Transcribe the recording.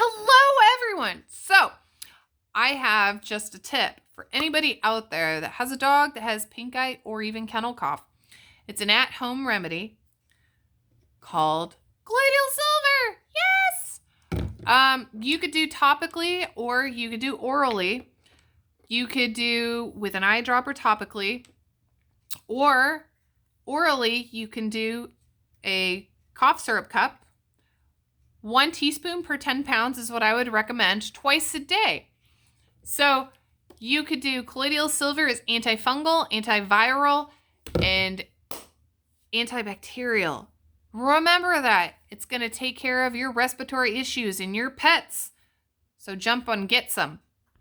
Hello, everyone. So, I have just a tip for anybody out there that has a dog that has pink eye or even kennel cough. It's an at-home remedy called Gladial Silver. Yes. You could do topically or you could do orally. You could do with an eye dropper topically, or orally you can do a cough syrup cup. 1 teaspoon per 10 pounds is what I would recommend twice a day. So you could do Colloidal Silver as antifungal, antiviral, and antibacterial. Remember that. It's going to take care of your respiratory issues in your pets. So jump on, get some.